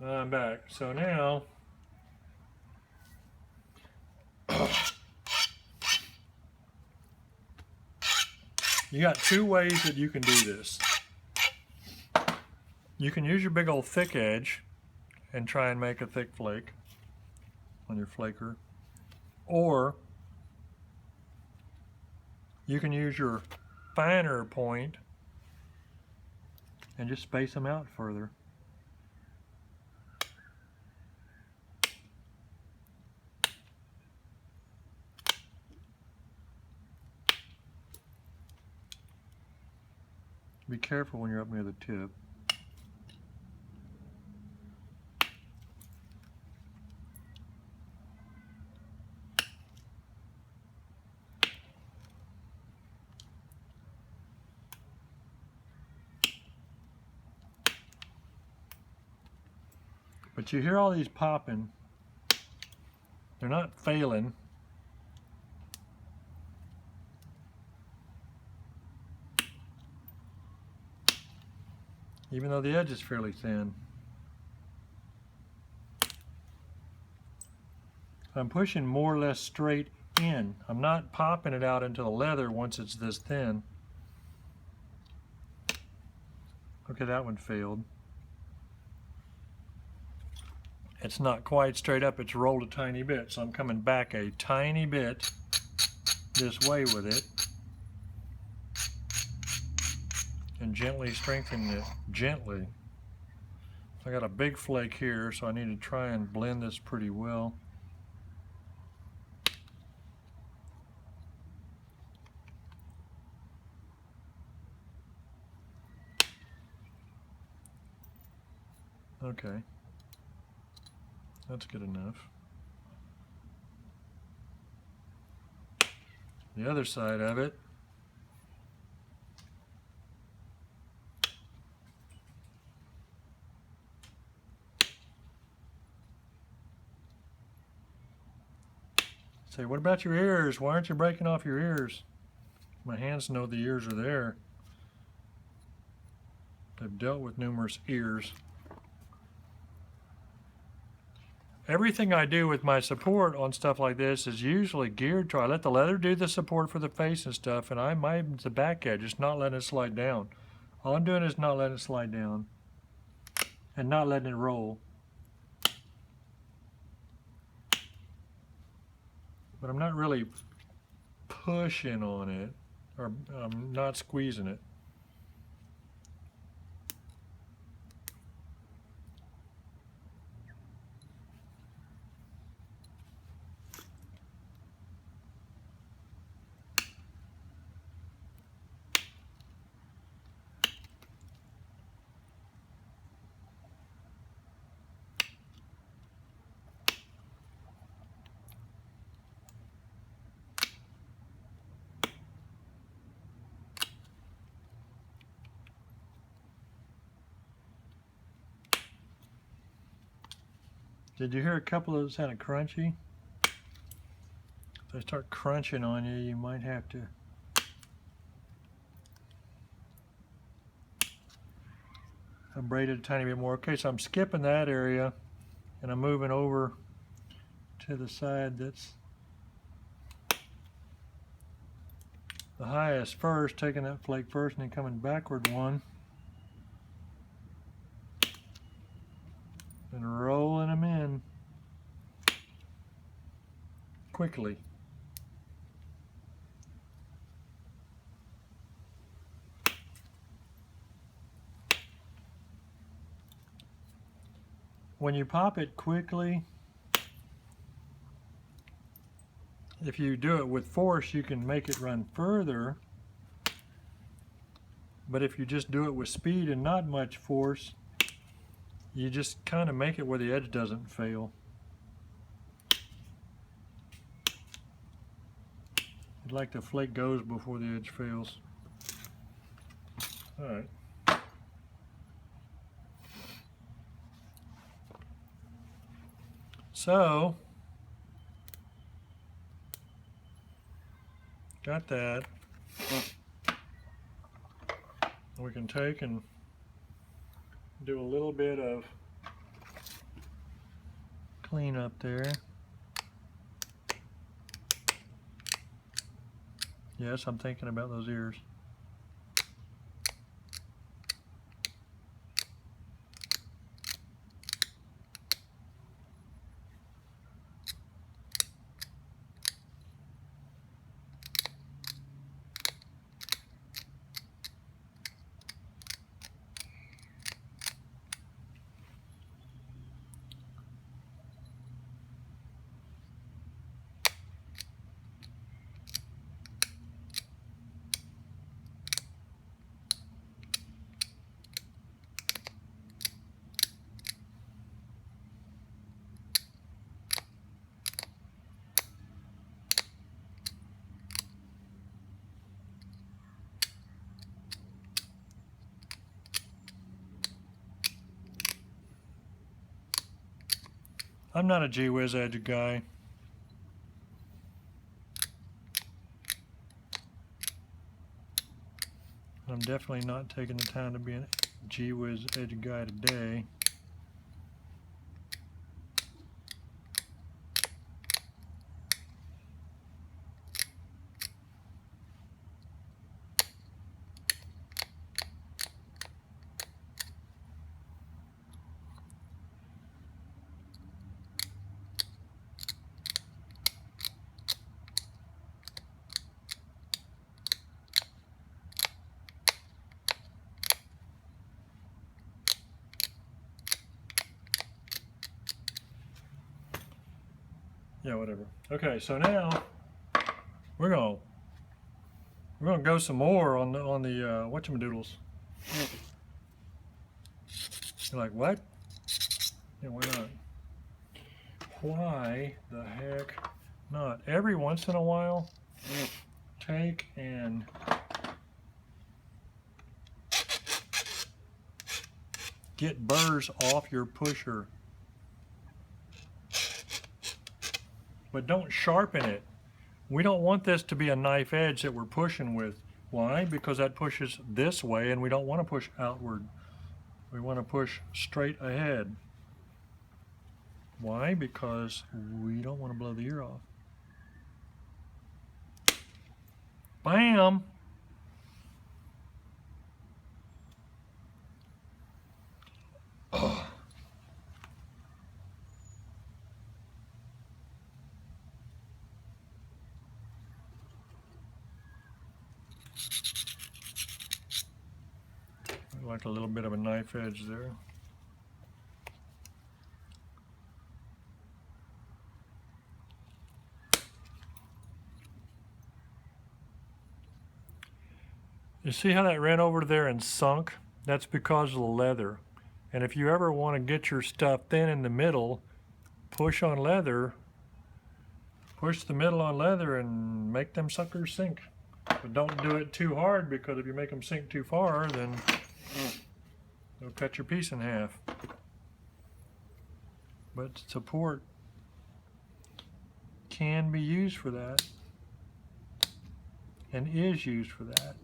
I'm back. So now you got two ways that you can do this. You can use your big old thick edge and try and make a thick flake on your flaker, or you can use your finer point and just space them out further. Be careful when you're up near the tip. But you hear all these popping. They're not failing. Even though the edge is fairly thin. I'm pushing more or less straight in. I'm not popping it out into the leather once it's this thin. Okay, that one failed. It's not quite straight up, it's rolled a tiny bit, so I'm coming back a tiny bit this way with it and gently strengthening it, gently. I got a big flake here, so I need to try and blend this pretty well. Okay, that's good enough. The other side of it. Say, what about your ears? Why aren't you breaking off your ears? My hands know the ears are there. I've dealt with numerous ears. Everything I do with my support on stuff like this is usually geared to, I let the leather do the support for the face and stuff, and the back edge, just not letting it slide down. All I'm doing is not letting it slide down and not letting it roll. But I'm not really pushing on it, or I'm not squeezing it. Did you hear a couple of those sounded crunchy? If they start crunching on you, you might have to braid it a tiny bit more. Okay, so I'm skipping that area and I'm moving over to the side that's the highest first, taking that flake first and then coming backward one and rolling them in quickly. When you pop it quickly, if you do it with force, you can make it run further. But if you just do it with speed and not much force, you just kind of make it where the edge doesn't fail. You'd like the flake goes before the edge fails. All right. So, got that. We can take and do a little bit of clean up there. Yes, I'm thinking about those ears. I'm not a gee whiz edge guy. I'm definitely not taking the time to be a gee whiz edge guy today. Yeah, whatever. Okay, so now we're gonna go some more on the whatchamadoodles. You're like, what? Yeah, why not? Why the heck not? Every once in a while, take and get burrs off your pusher. But don't sharpen it. We don't want this to be a knife edge that we're pushing with. Why? Because that pushes this way and we don't want to push outward. We want to push straight ahead. Why? Because we don't want to blow the ear off. Bam! Oh. Like a little bit of a knife edge there. You see how that ran over there and sunk? That's because of the leather. And if you ever want to get your stuff thin in the middle, push on leather, push the middle on leather and make them suckers sink. But don't do it too hard, because if you make them sink too far, then they'll cut your piece in half. But support can be used for that and is used for that.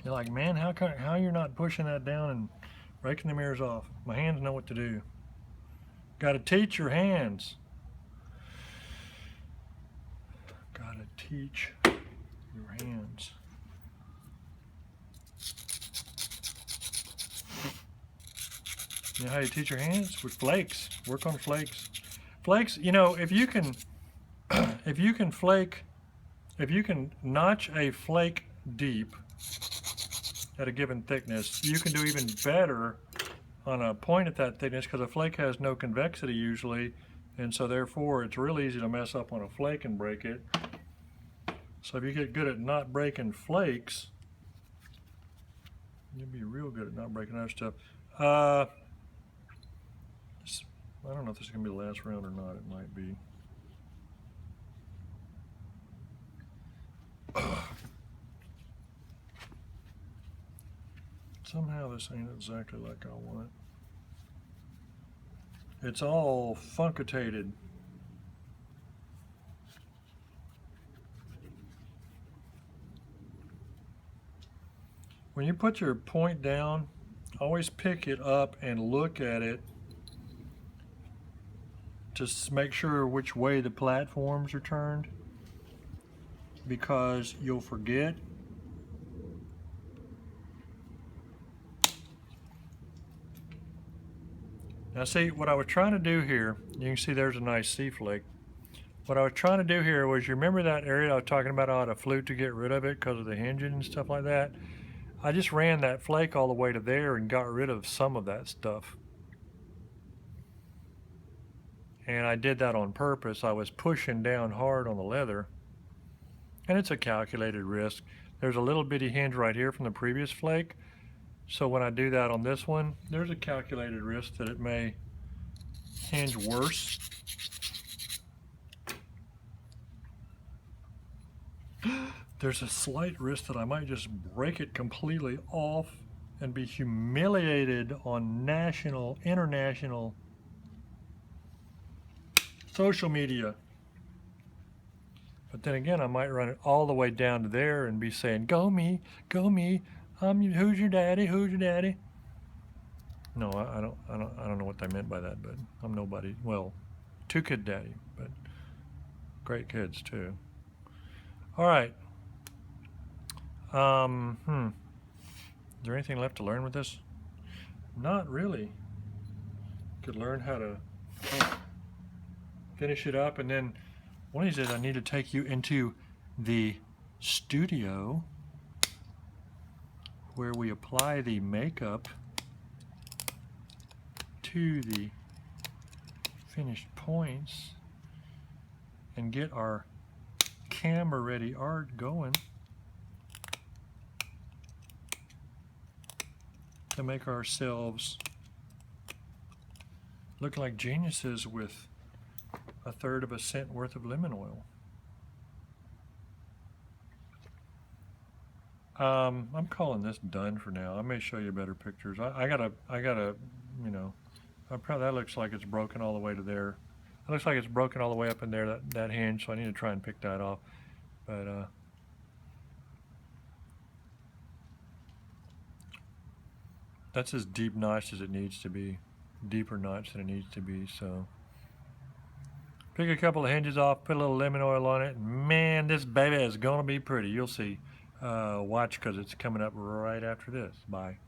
You're like, man, how you're not pushing that down and breaking the mirrors off? My hands know what to do. Got to teach your hands. Got to teach your hands. You know how you teach your hands? With flakes. Work on flakes. Flakes, you know, if you can notch a flake deep at a given thickness, you can do even better on a point at that thickness, because a flake has no convexity usually, and so therefore it's real easy to mess up on a flake and break it. So if you get good at not breaking flakes, you'll be real good at not breaking other stuff. I don't know if this is going to be the last round or not. It might be. Somehow this ain't exactly like I want it. It's all funkitated. When you put your point down, always pick it up and look at it to make sure which way the platforms are turned, because you'll forget. Now see, what I was trying to do here, you can see there's a nice C flake. What I was trying to do here was, you remember that area I was talking about, how I had a flute to get rid of it because of the hinging and stuff like that? I just ran that flake all the way to there and got rid of some of that stuff. And I did that on purpose. I was pushing down hard on the leather, and it's a calculated risk. There's a little bitty hinge right here from the previous flake, so when I do that on this one, there's a calculated risk that it may hinge worse. There's a slight risk that I might just break it completely off and be humiliated on national, international social media. But then again, I might run it all the way down to there and be saying, "Go me, go me. Who's your daddy? Who's your daddy?" No, I don't know what they meant by that, but I'm nobody. Well, 2-kid daddy, but great kids too. All right. Is there anything left to learn with this? Not really. Could learn how to finish it up, and then one of these days I need to take you into the studio where we apply the makeup to the finished points and get our camera ready art going to make ourselves look like geniuses with 1/3 cent worth of lemon oil. I'm calling this done for now. I may show you better pictures. I gotta, you know, that looks like it's broken all the way to there. It looks like it's broken all the way up in there, that hinge, so I need to try and pick that off. But that's as deep notched as it needs to be. Deeper notch than it needs to be, so. Pick a couple of hinges off, put a little lemon oil on it, and man, this baby is gonna be pretty. You'll see. Watch, because it's coming up right after this. Bye.